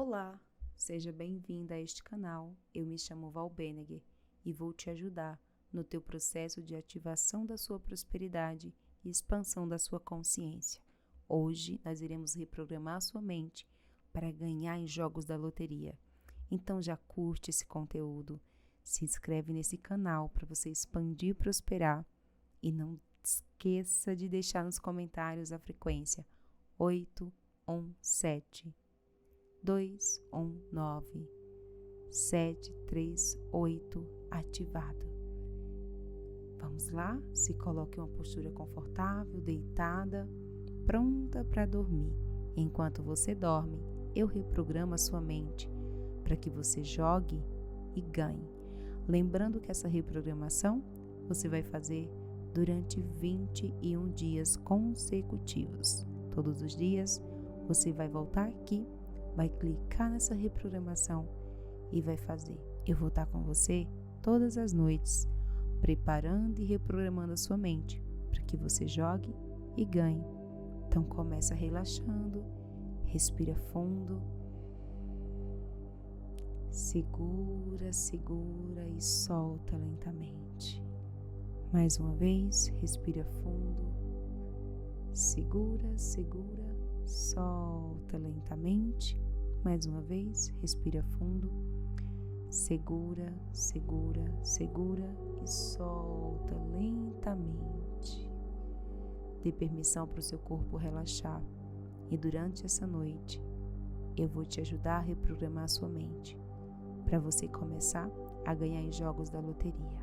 Olá, seja bem-vinda a este canal. Eu me chamo Val Benegger e vou te ajudar no teu processo de ativação da sua prosperidade e expansão da sua consciência. Hoje nós iremos reprogramar a sua mente para ganhar em jogos da loteria. Então já curte esse conteúdo, se inscreve nesse canal para você expandir e prosperar e não esqueça de deixar nos comentários a frequência 817 219 738 ativado. Vamos lá? Se coloque em uma postura confortável, deitada, pronta para dormir. Enquanto você dorme, eu reprogramo a sua mente para que você jogue e ganhe. Lembrando que essa reprogramação você vai fazer durante 21 dias consecutivos. Todos os dias você vai voltar aqui, vai clicar nessa reprogramação e vai fazer. Eu vou estar com você todas as noites, preparando e reprogramando a sua mente para que você jogue e ganhe. Então começa relaxando, respira fundo, segura e solta lentamente. Mais uma vez, respira fundo, segura, solta lentamente. Mais uma vez, respira fundo, segura e solta lentamente. Dê permissão para o seu corpo relaxar e durante essa noite eu vou te ajudar a reprogramar a sua mente para você começar a ganhar em jogos da loteria.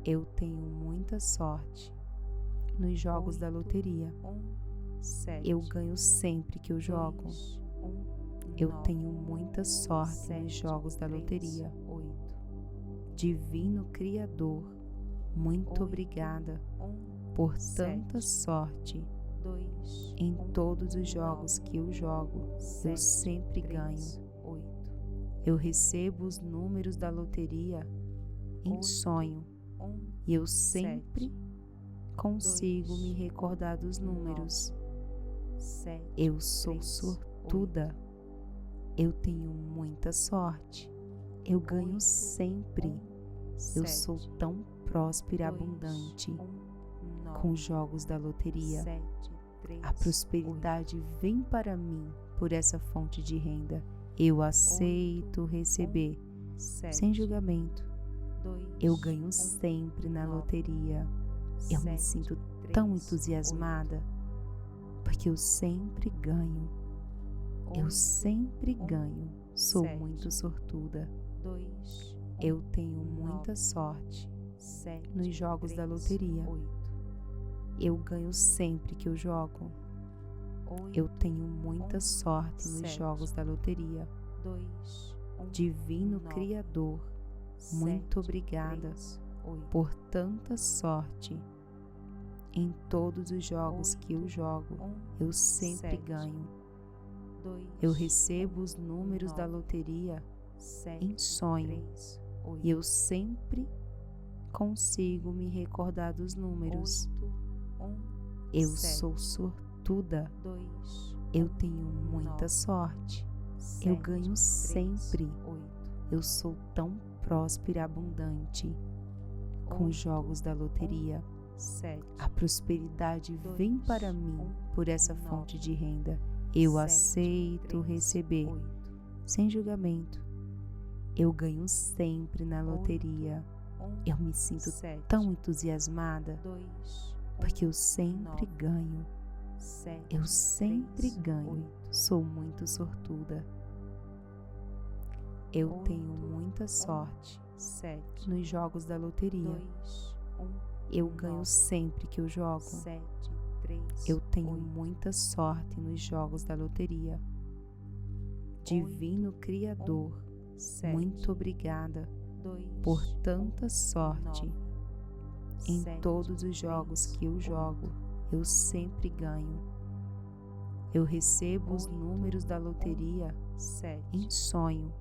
Eu tenho muita sorte nos jogos da loteria. Eu ganho sempre que eu jogo. Eu tenho muita sorte nos jogos da loteria. Divino Criador, muito obrigada por tanta sorte. Em todos os jogos que eu jogo, eu sempre ganho. Eu recebo os números da loteria em sonho e eu sempre consigo me recordar dos números. Eu sou sortuda. Eu tenho muita sorte. Eu ganho sempre. Eu sou tão próspera e abundante com os jogos da loteria. A prosperidade vem para mim por essa fonte de renda. Eu aceito receber sem julgamento. Eu ganho sempre na loteria. Eu me sinto tão entusiasmada porque eu sempre ganho. Eu sempre ganho. Sou muito sortuda. Eu tenho muita sorte nos jogos da loteria. Eu ganho sempre que eu jogo. Eu tenho muita sorte nos jogos da loteria. Divino Criador, muito obrigada por tanta sorte. Em todos os jogos que eu jogo, eu sempre ganho. Eu recebo os números da loteria em sonho e eu sempre consigo me recordar dos números. Eu sou sortuda. Eu tenho muita sorte. Eu ganho sempre. Eu sou tão próspera e abundante com os jogos da loteria. A prosperidade vem para mim por essa fonte de renda. Eu aceito receber sem julgamento. Eu ganho sempre na loteria. Eu me sinto tão entusiasmada porque eu sempre ganho. Eu sempre ganho. Sou muito sortuda. Eu tenho muita sorte nos jogos da loteria. Eu ganho sempre que eu jogo. Eu tenho muita sorte nos jogos da loteria. Divino Criador, muito obrigada por tanta sorte. Em todos os jogos que eu jogo, eu sempre ganho. Eu recebo os números da loteria em sonho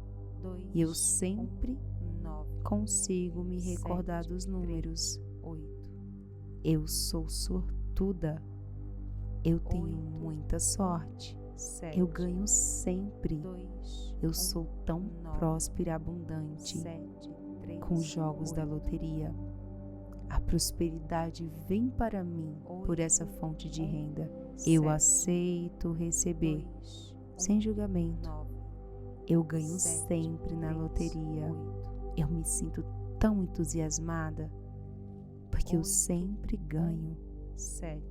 e eu sempre consigo me recordar dos números. Eu sou sortuda. Eu tenho muita sorte. Eu ganho sempre. Eu sou tão próspera e abundante com os jogos da loteria. A prosperidade vem para mim por essa fonte de renda. Eu aceito receber, sem julgamento. Eu ganho sempre na loteria. Eu me sinto tão entusiasmada, porque eu sempre ganho.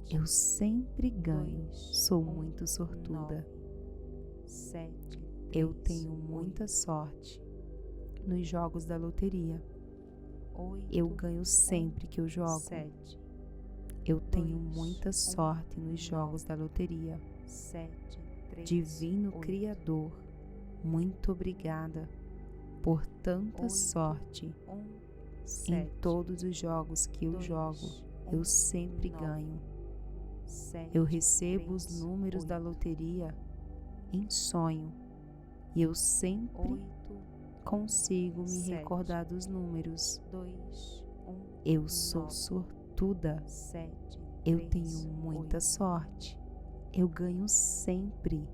Eu sempre ganho. Sou muito sortuda. Eu tenho muita sorte nos jogos da loteria. Eu ganho sempre que eu jogo. Eu tenho muita sorte nos jogos da loteria. Divino Criador, muito obrigada por tanta sorte. Em todos os jogos que eu jogo, eu sempre ganho. Eu recebo os números da loteria em sonho e eu sempre consigo me recordar dos números. Eu sou sortuda. Eu tenho muita sorte. Eu ganho sempre.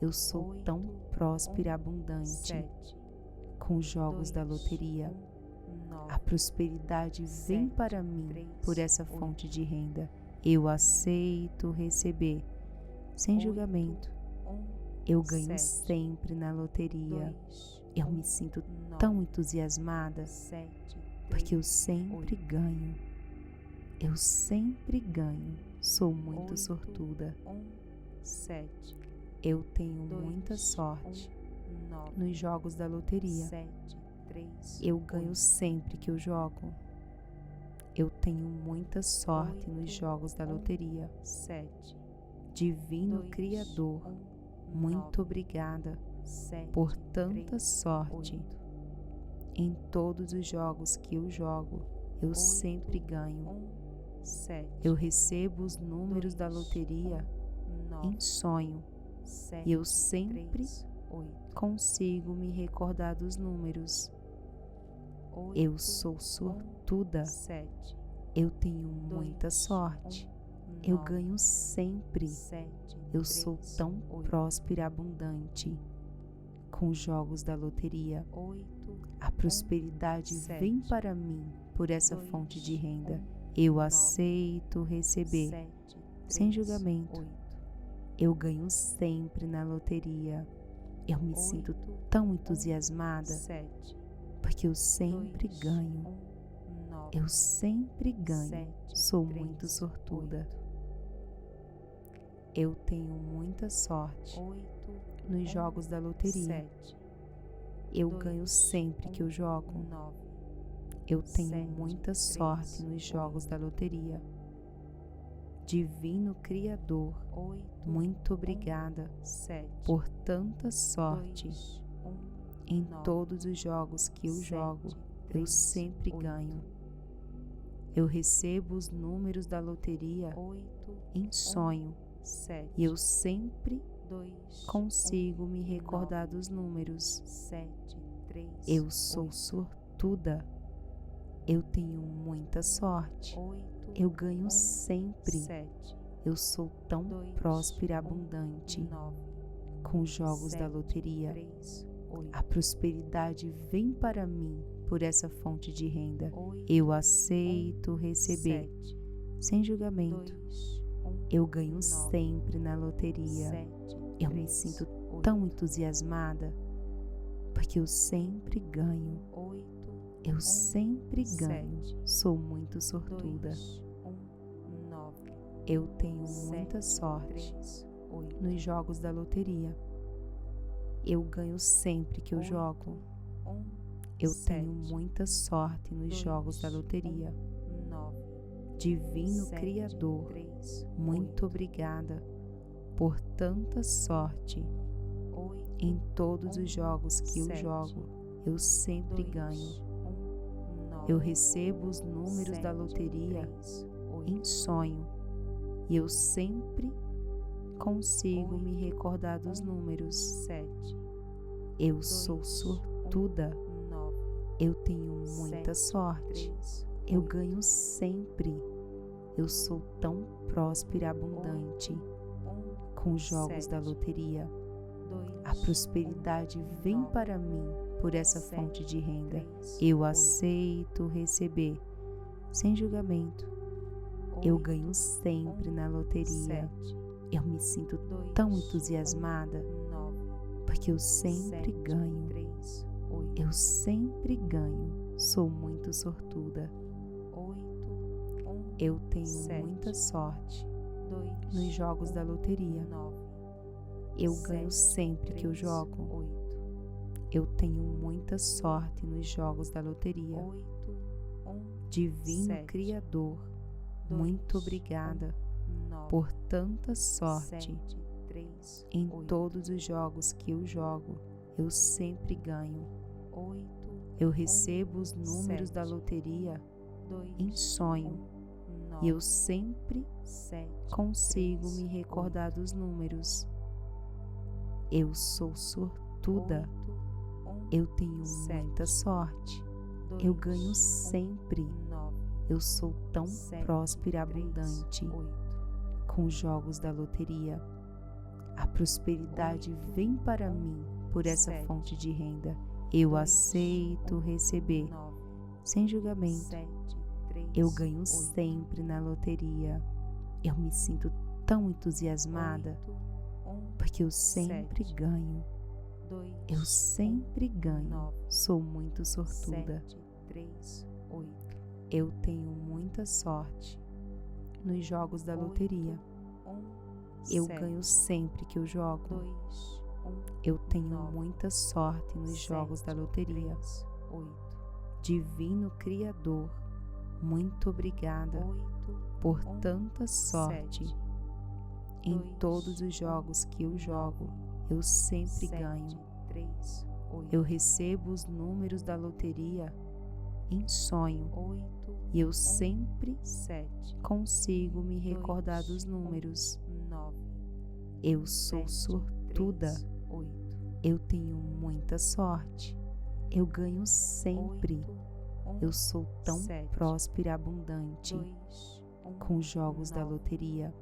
Eu sou tão próspera e abundante com os jogos da loteria. A prosperidade vem para mim por essa fonte de renda. Eu aceito receber, sem julgamento. Eu ganho sempre na loteria. Eu me sinto tão entusiasmada, porque eu sempre ganho. Eu sempre ganho. Sou muito sortuda. Eu tenho muita sorte nos jogos da loteria. Eu ganho sempre que eu jogo. Eu tenho muita sorte nos jogos da loteria. Divino Criador, muito obrigada por tanta sorte. Em todos os jogos que eu jogo, eu sempre ganho. Eu recebo os números da loteria em sonho e eu sempre consigo me recordar dos números. Eu sou sortuda. Eu tenho muita sorte. Eu ganho sempre. Eu sou tão próspera e abundante com os jogos da loteria. A prosperidade vem para mim por essa fonte de renda. Eu aceito receber, sem julgamento. Eu ganho sempre na loteria. Eu me sinto tão entusiasmada, porque eu sempre ganho. Eu sempre ganho. Sou muito sortuda. Eu tenho muita sorte nos jogos da loteria. Eu ganho sempre que eu jogo. Eu tenho muita sorte nos jogos da loteria. Divino Criador, muito obrigada por tanta sorte. Em todos os jogos que eu jogo, eu sempre ganho. Eu recebo os números da loteria em sonho e eu sempre consigo me recordar dos números. Eu sou sortuda. Eu tenho muita sorte. Eu ganho sempre. Eu sou tão próspera e abundante com os jogos da loteria. A prosperidade vem para mim por essa fonte de renda. Eu aceito receber, sem julgamento. Eu ganho sempre na loteria. Eu me sinto tão entusiasmada, porque eu sempre ganho. Eu sempre ganho. Sou muito sortuda. Eu tenho muita sorte nos jogos da loteria. Eu ganho sempre que eu jogo. Eu tenho muita sorte nos jogos da loteria. Divino Criador, muito obrigada por tanta sorte. Em todos os jogos que eu jogo, eu sempre ganho. Eu recebo os números da loteria em sonho e eu sempre consigo me recordar dos números. Eu sou sortuda. Eu tenho muita sorte. Eu ganho sempre. Eu sou tão próspera e abundante com os jogos da loteria. A prosperidade vem para mim por essa fonte de renda. Eu aceito receber, sem julgamento. Eu ganho sempre na loteria. Eu me sinto tão entusiasmada, porque eu sempre ganho. Eu sempre ganho. Sou muito sortuda. Eu tenho muita sorte nos jogos da loteria. Eu ganho sempre que eu jogo. Eu tenho muita sorte nos jogos da loteria. Divino Criador, muito obrigada por tanta sorte. Em todos os jogos que eu jogo, eu sempre ganho. Eu recebo os números da loteria em sonho e eu sempre consigo me recordar dos números. Eu sou sortuda. Eu tenho muita sorte. Eu ganho sempre. Eu sou tão próspera e abundante com os jogos da loteria. A prosperidade vem para mim por essa fonte de renda. Eu aceito receber, sem julgamento. Eu ganho sempre na loteria. Eu me sinto tão entusiasmada, porque eu sempre ganho. Eu sempre ganho. Sou muito sortuda. Eu tenho muita sorte nos jogos da loteria. Eu ganho sempre que eu jogo. Eu tenho muita sorte nos jogos da loteria. Divino Criador, muito obrigada por tanta sorte. Em todos os jogos que eu jogo, eu sempre ganho. Eu recebo os números da loteria em sonho e eu sempre consigo me recordar dos números. Eu sou sortuda. Eu tenho muita sorte. Eu ganho sempre. Eu sou tão próspera e abundante com os jogos da loteria.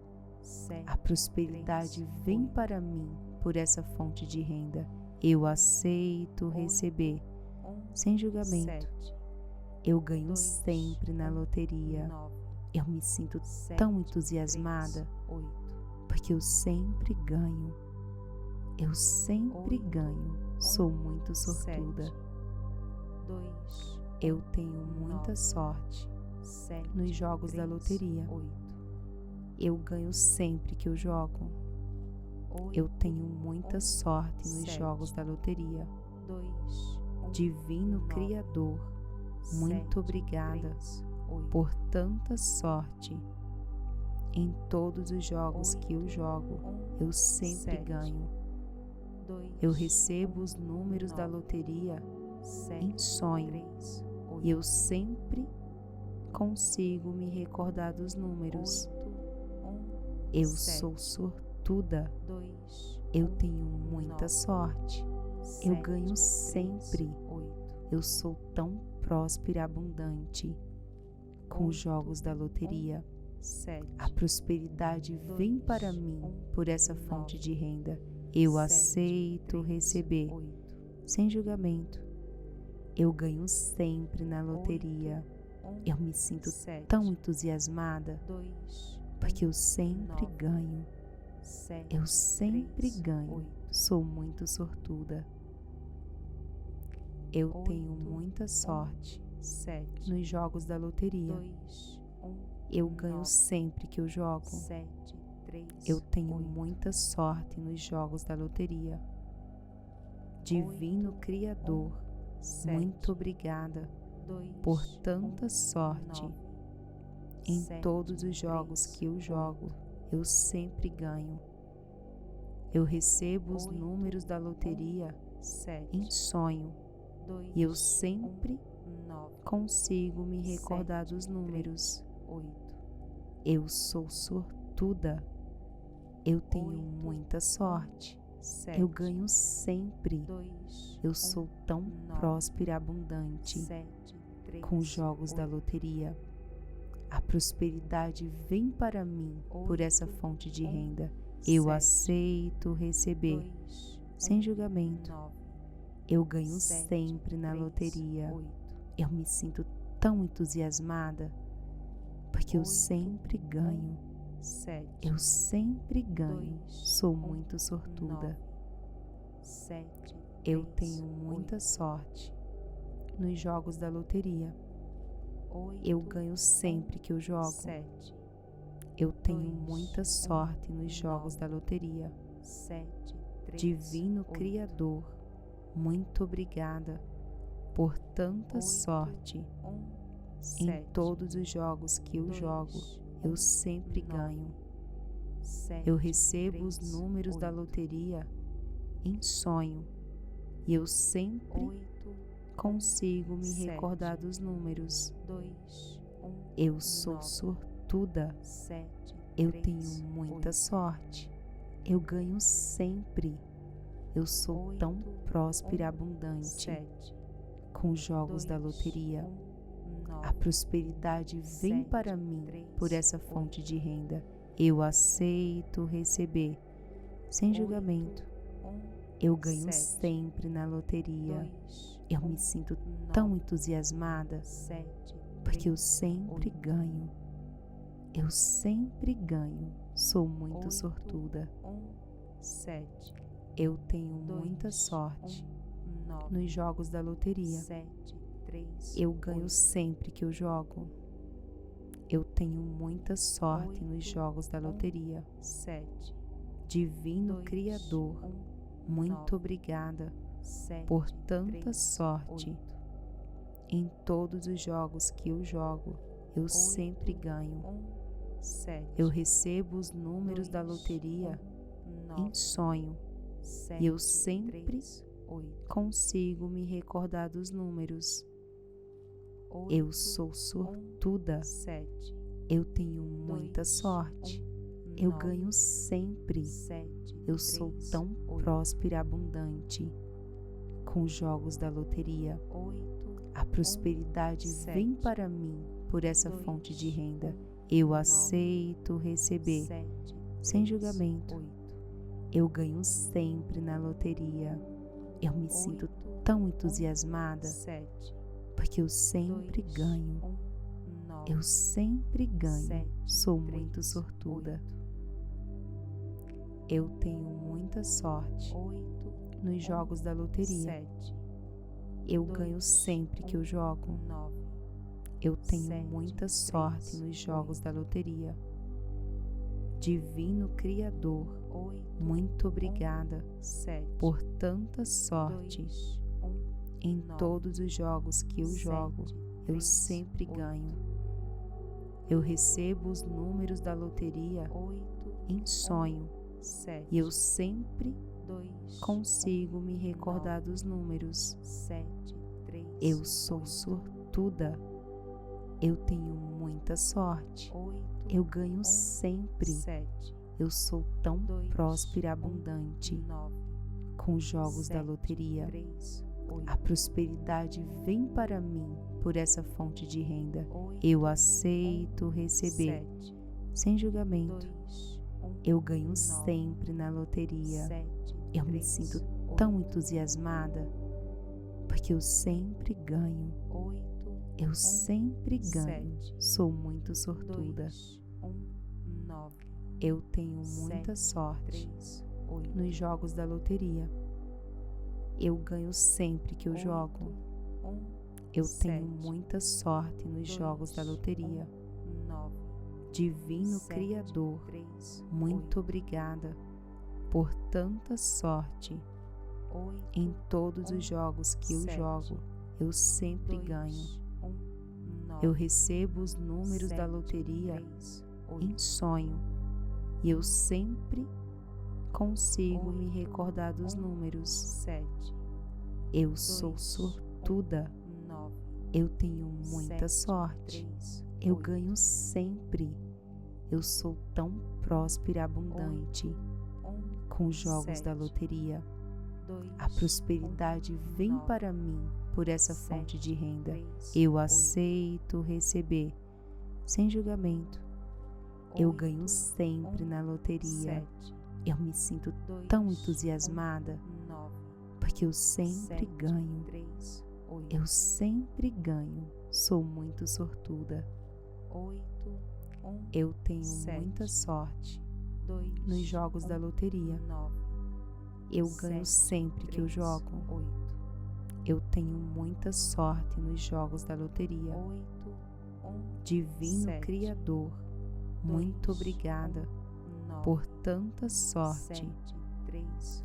A prosperidade vem para mim por essa fonte de renda. Eu aceito receber, sem julgamento. Eu ganho sempre na loteria. Eu me sinto tão entusiasmada, porque eu sempre ganho. Eu sempre ganho. Sou muito sortuda. Eu tenho muita sorte nos jogos da loteria. Eu ganho sempre que eu jogo. Eu tenho muita sorte nos jogos da loteria. Divino Criador, muito obrigada por tanta sorte. Em todos os jogos que eu jogo, eu sempre ganho. Eu recebo os números da loteria em sonho e eu sempre consigo me recordar dos números. Eu sou sortuda. Eu tenho muita sorte. Eu ganho sempre. Eu sou tão próspera e abundante com os jogos da loteria. A prosperidade vem para mim por essa fonte de renda. Eu aceito receber, sem julgamento. Eu ganho sempre na loteria. Eu me sinto tão entusiasmada, porque eu sempre ganho. Eu sempre ganho. Sou muito sortuda. Eu tenho muita sorte nos jogos da loteria. Eu ganho sempre que eu jogo. Eu tenho muita sorte nos jogos da loteria. Divino Criador, muito obrigada por tanta sorte. Em todos os jogos que eu jogo, eu sempre ganho. Eu recebo os números da loteria em sonho e eu sempre consigo me recordar dos números. Eu sou sortuda. Eu tenho muita sorte. Eu ganho sempre. Eu sou tão próspera e abundante com os jogos da loteria. A prosperidade vem para mim por essa fonte de renda. Eu aceito receber, sem julgamento. Eu ganho sempre na loteria. Eu me sinto tão entusiasmada, porque eu sempre ganho. Eu sempre ganho. Sou muito sortuda. Eu tenho muita sorte nos jogos da loteria. Eu ganho sempre que eu jogo. Eu tenho muita sorte nos jogos da loteria. Divino Criador, muito obrigada por tanta sorte. Em todos os jogos que eu jogo, eu sempre ganho. Eu recebo os números da loteria em sonho e eu sempre consigo me recordar dos números. Eu sou sortuda. Eu tenho muita sorte. Eu ganho sempre. Eu sou tão próspera e abundante. Com os jogos da loteria, a prosperidade vem para mim por essa fonte de renda. Eu aceito receber, sem julgamento. Eu ganho sempre na loteria. Eu me sinto tão entusiasmada, porque eu sempre ganho. Eu sempre ganho. Sou muito sortuda. Eu tenho muita sorte nos jogos da loteria. Eu ganho sempre que eu jogo. Eu tenho muita sorte nos jogos da loteria. Divino Criador, muito obrigada por tanta sorte. Em todos os jogos que eu jogo, eu sempre ganho. Eu recebo os números da loteria em sonho e eu sempre consigo me recordar dos números. Eu sou sortuda. Eu tenho muita sorte. Eu ganho sempre. Eu sou tão próspera e abundante. Com os jogos da loteria, a prosperidade vem para mim por essa fonte de renda. Eu aceito receber, sem julgamento. Eu ganho sempre na loteria. Eu me sinto tão entusiasmada, porque eu sempre ganho. Eu sempre ganho. Sou muito sortuda. Eu tenho muita sorte nos jogos da loteria. Eu ganho sempre que eu jogo. Eu tenho muita sorte nos jogos da loteria. Divino Criador, muito obrigada por tanta sorte. Em todos os jogos que eu jogo, eu sempre ganho. Eu recebo os números da loteria em sonho e eu sempre consigo me recordar dos números. Eu sou sortuda. Eu tenho muita sorte. Eu ganho sempre. Eu sou tão próspera e abundante. Com os jogos da loteria, a prosperidade vem para mim por essa fonte de renda. Eu aceito receber, sem julgamento. Eu ganho sempre na loteria. Eu me sinto tão entusiasmada, porque eu sempre ganho. Eu sempre ganho. Sou muito sortuda. Eu tenho muita sorte nos jogos da loteria. Eu ganho sempre que eu jogo. Eu tenho muita sorte nos jogos da loteria. Divino Criador, muito obrigada por tanta sorte. Em todos os jogos que eu jogo, eu sempre ganho. Eu recebo os números da loteria em sonho e eu sempre consigo me recordar dos números. Eu sou sortuda. Eu tenho muita sorte. Eu ganho sempre. Eu sou tão próspera e abundante. Com os jogos da loteria, a prosperidade vem para mim por essa fonte de renda. Eu aceito receber, sem julgamento. Eu ganho sempre na loteria. Eu me sinto tão entusiasmada porque eu sempre ganho. Eu sempre ganho. Sou muito sortuda. Eu tenho muita sorte nos jogos da loteria. Eu ganho sempre que eu jogo. Eu tenho muita sorte nos jogos da loteria. Divino Criador, muito obrigada por tanta sorte.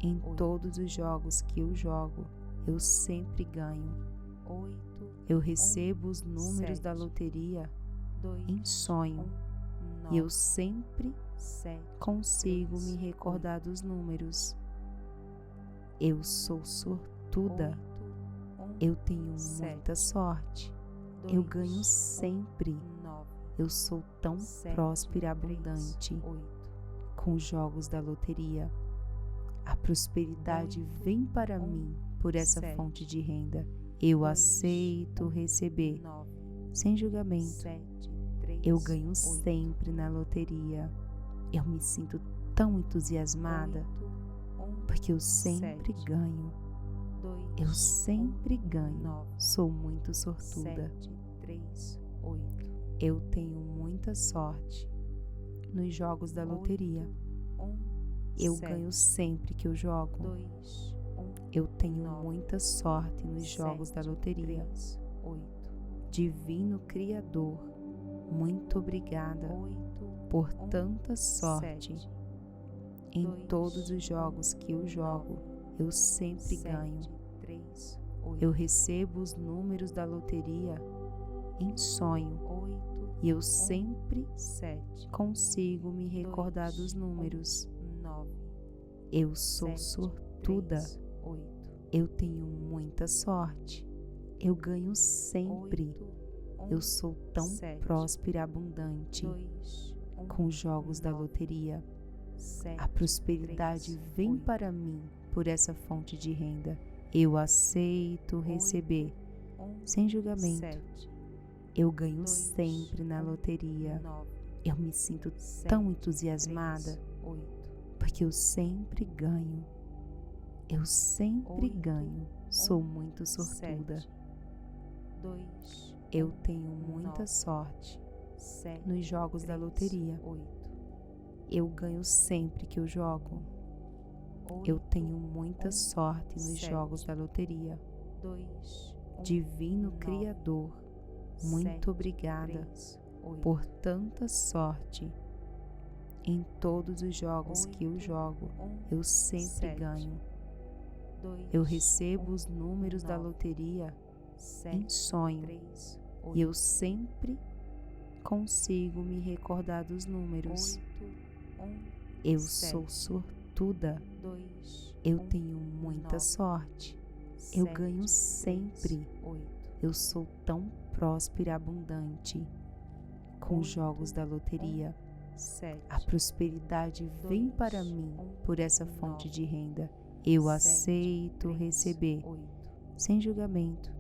Em todos os jogos que eu jogo, eu sempre ganho. Eu recebo os números da loteria em sonho e eu sempre consigo me recordar dos números. Eu sou sortuda. Eu tenho muita sorte. Eu ganho sempre. Eu sou tão próspera e abundante com os jogos da loteria. A prosperidade vem para mim por essa fonte de renda. Eu aceito receber, sem julgamento. Eu ganho sempre na loteria. Eu me sinto tão entusiasmada porque eu sempre ganho. Eu sempre ganho. Sou muito sortuda. Eu tenho muita sorte nos jogos da loteria. Eu ganho sempre que eu jogo. Eu tenho muita sorte nos jogos da loteria. Divino Criador, muito obrigada por tanta sorte. Em todos os jogos que eu jogo, eu sempre ganho. Eu recebo os números da loteria em sonho e eu sempre consigo me recordar dos números. Eu sou sortuda. Eu tenho muita sorte. Eu ganho sempre. Eu sou tão próspera e abundante com os jogos da loteria. A prosperidade vem para mim por essa fonte de renda. Eu aceito receber, sem julgamento. Eu ganho sempre na loteria. Eu me sinto tão entusiasmada porque eu sempre ganho. Eu sempre ganho. Sou muito sortuda. Eu tenho muita sorte nos jogos da loteria. Eu ganho sempre que eu jogo. Eu tenho muita sorte nos jogos da loteria. Divino Criador, muito obrigada por tanta sorte. Em todos os jogos que eu jogo, eu sempre ganho. Eu recebo os números da loteria em sonho e eu sempre consigo me recordar dos números. Eu sou sortuda. Eu tenho muita sorte. Eu ganho sempre. Eu sou tão próspera e abundante com os jogos da loteria. A prosperidade vem para mim por essa fonte de renda. Eu aceito receber, sem julgamento.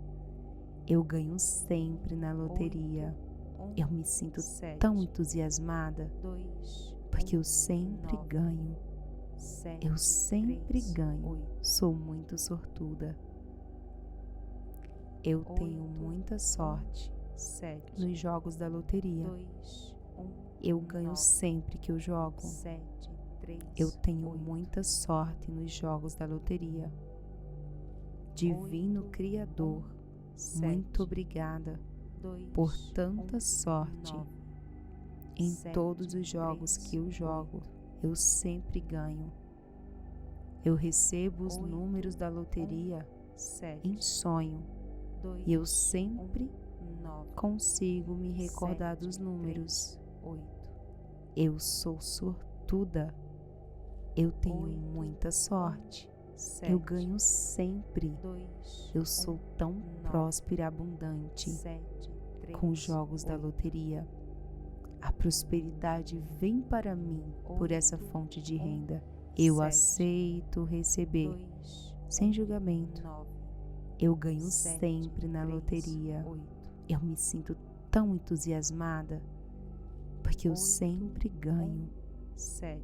Eu ganho sempre na loteria. Eu me sinto tão entusiasmada porque eu sempre ganho. Eu sempre ganho. Sou muito sortuda. Eu tenho muita sorte nos jogos da loteria. Eu ganho sempre que eu jogo. Eu tenho muita sorte nos jogos da loteria. Divino Criador, muito obrigada por tanta sorte. Em todos os jogos que eu jogo, eu sempre ganho. Eu recebo os números da loteria em sonho e eu sempre consigo me recordar dos números. Eu sou sortuda. Eu tenho muita sorte. Eu ganho sempre. Eu sou tão próspera e abundante com os jogos da loteria. A prosperidade vem para mim por essa fonte de renda. Eu aceito receber, sem julgamento. Eu ganho sempre na loteria. Eu me sinto tão entusiasmada porque eu sempre ganho.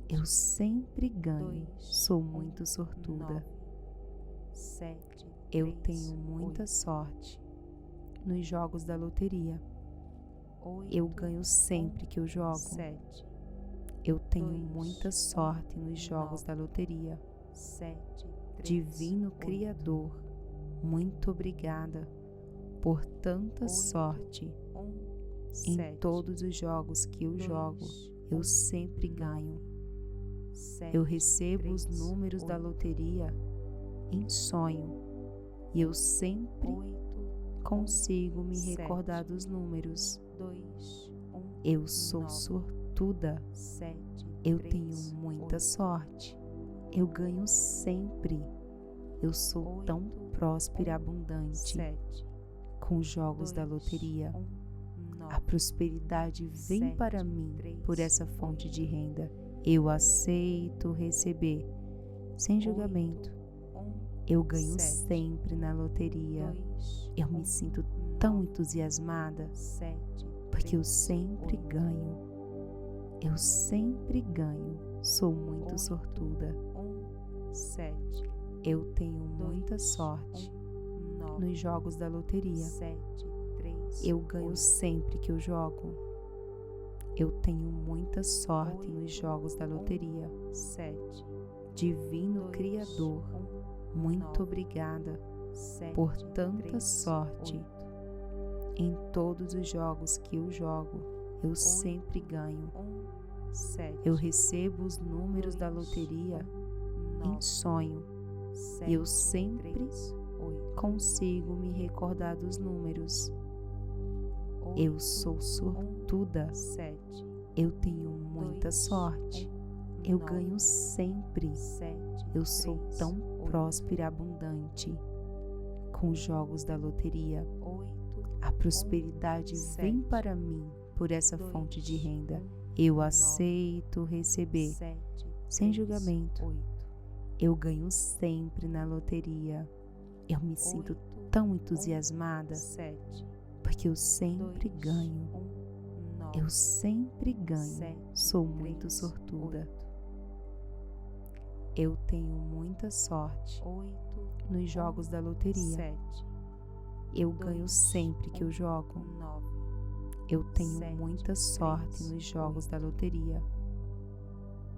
Eu sempre ganho. Sou muito sortuda. Eu tenho muita sorte nos jogos da loteria. Eu ganho sempre que eu jogo. Eu tenho muita sorte nos jogos da loteria. Divino Criador, muito obrigada por tanta sorte. Em todos os jogos que eu jogo, eu sempre ganho. Eu recebo os números da loteria em sonho e eu sempre consigo me recordar dos números. Eu sou sortuda. Eu tenho muita sorte. Eu ganho sempre. Eu sou tão próspera e abundante. Com os jogos da loteria, a prosperidade vem para mim por essa fonte de renda. Eu aceito receber, sem julgamento. Eu ganho sempre na loteria. Eu me sinto tão entusiasmada, porque eu sempre ganho. Eu sempre ganho. Sou muito sortuda. Eu tenho muita sorte nos jogos da loteria. Eu ganho sempre que eu jogo. Eu tenho muita sorte nos jogos da loteria. Divino Criador, muito obrigada por tanta sorte. Em todos os jogos que eu jogo, eu sempre ganho. Eu recebo os números da loteria em sonho e eu sempre consigo me recordar dos números. Eu sou sortuda. Eu tenho muita sorte. Eu ganho sempre. Eu sou tão próspera e abundante. Com os jogos da loteria, a prosperidade vem para mim por essa fonte de renda. Eu aceito receber, sem julgamento. Eu ganho sempre na loteria. Eu me sinto tão entusiasmada, porque eu sempre ganho. Eu sempre ganho. Sou muito sortuda. Eu tenho muita sorte nos jogos da loteria. Eu ganho sempre que eu jogo. Eu tenho muita sorte nos jogos da loteria.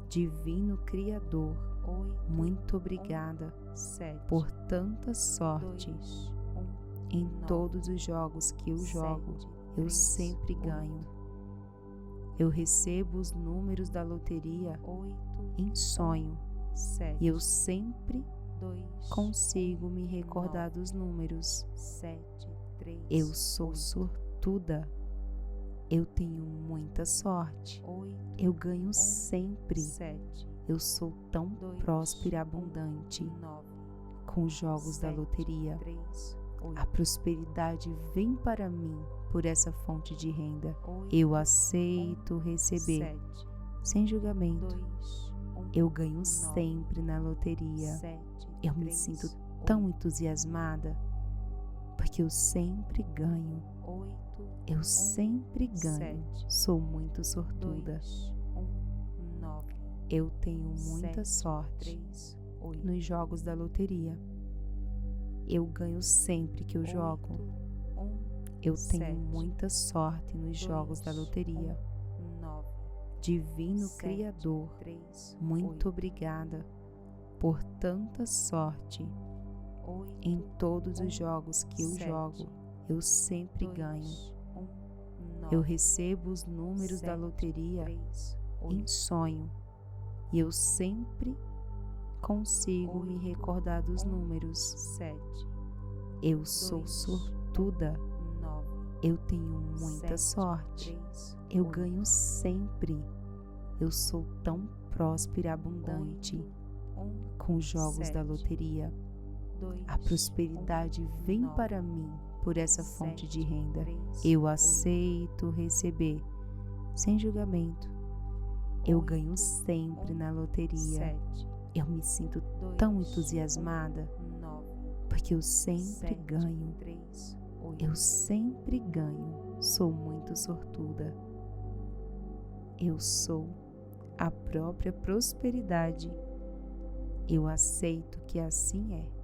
Divino Criador, muito obrigada por tanta sorte. Em todos os jogos que eu jogo, eu sempre ganho. Eu recebo os números da loteria em sonho e eu sempre consigo me recordar dos números. Eu sou sortuda. Eu tenho muita sorte. Eu ganho sempre. Eu sou tão próspera e abundante. Com os jogos da loteria, a prosperidade vem para mim por essa fonte de renda. Eu aceito receber, sem julgamento. Eu ganho sempre na loteria. Eu me sinto tão entusiasmada, porque eu sempre ganho. Eu sempre ganho. Sou muito sortuda. Eu tenho muita sorte nos jogos da loteria. Eu ganho sempre que eu jogo. Eu tenho muita sorte nos jogos da loteria. Divino Criador, muito obrigada por tanta sorte. Em todos os jogos que eu jogo, eu sempre ganho. Eu recebo os números da loteria em sonho e eu sempre consigo me recordar dos números. Eu sou sortuda. Eu tenho muita sorte. Eu ganho sempre. Eu sou tão próspera e abundante. Com os jogos da loteria, a prosperidade vem para mim por essa fonte de renda. Eu aceito receber, sem julgamento. Eu ganho sempre na loteria. Eu me sinto tão entusiasmada, porque eu sempre ganho. Eu sempre ganho. Sou muito sortuda. Eu sou a própria prosperidade. Eu aceito que assim é.